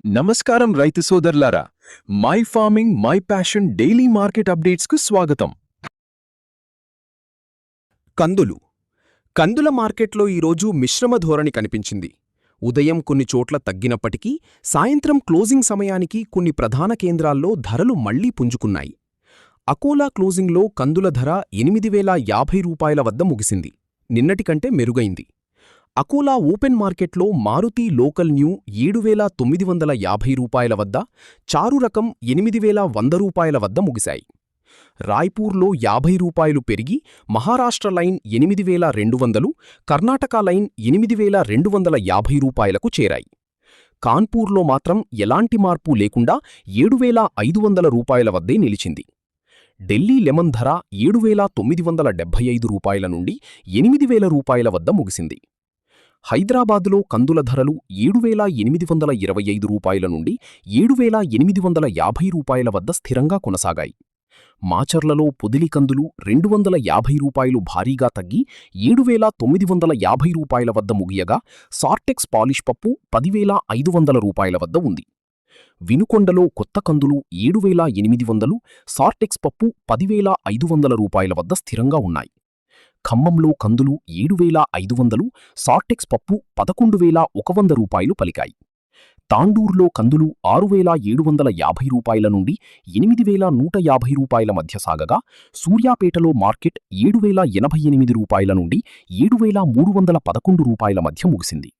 నమస్కారం రైతు సోదరులారా, my farming my passion daily market అప్డేట్స్కు స్వాగతం. కందుల మార్కెట్లో ఈరోజు మిశ్రమ ధోరణి కనిపించింది. ఉదయం కొన్ని చోట్ల తగ్గినప్పటికీ సాయంత్రం క్లోజింగ్ సమయానికి కొన్ని ప్రధాన కేంద్రాల్లో ధరలు మళ్లీ పుంజుకున్నాయి. అకోలా క్లోజింగ్లో కందుల ధర 8,050 రూపాయల వద్ద ముగిసింది. నిన్నటికంటే మెరుగైంది. అకోలా ఓపెన్ మార్కెట్లో మారుతి లోకల్ న్యూ 7,950 రూపాయల వద్ద, చారు రకం 8,100 రూపాయల వద్ద ముగిశాయి. రాయ్పూర్లో 50 రూపాయలు పెరిగి మహారాష్ట్ర లైన్ 8,200, కర్ణాటక లైన్ 8,250 రూపాయలకు చేరాయి. కాన్పూర్లో మాత్రం ఎలాంటి మార్పు లేకుండా 7,500 రూపాయల వద్దే నిలిచింది. ఢిల్లీ లెమన్ ధర 7,975 రూపాయల నుండి 8,000 రూపాయల వద్ద ముగిసింది. హైదరాబాదులో కందుల ధరలు 7,825 రూపాయల నుండి 7,850 రూపాయల వద్ద స్థిరంగా కొనసాగాయి. మాచర్లలో పొదిలి కందులు 250 రూపాయలు భారీగా తగ్గి 7,950 రూపాయల వద్ద ముగియగా, సార్టెక్స్ పాలిష్ పప్పు 10,500 రూపాయల వద్ద ఉంది. వినుకొండలో కొత్త కందులు 7,800, సార్టెక్స్ పప్పు 10,500 రూపాయల వద్ద స్థిరంగా ఉన్నాయి. ఖమ్మంలో కందులు 7,500, సార్టెక్స్ పప్పు 11,100 రూపాయలు పలికాయి. తాండూరులో కందులు 6,750 రూపాయల నుండి 8,150 రూపాయల మధ్య సాగగా, సూర్యాపేటలో మార్కెట్ 7,088 రూపాయల నుండి 7,311 రూపాయల మధ్య ముగిసింది.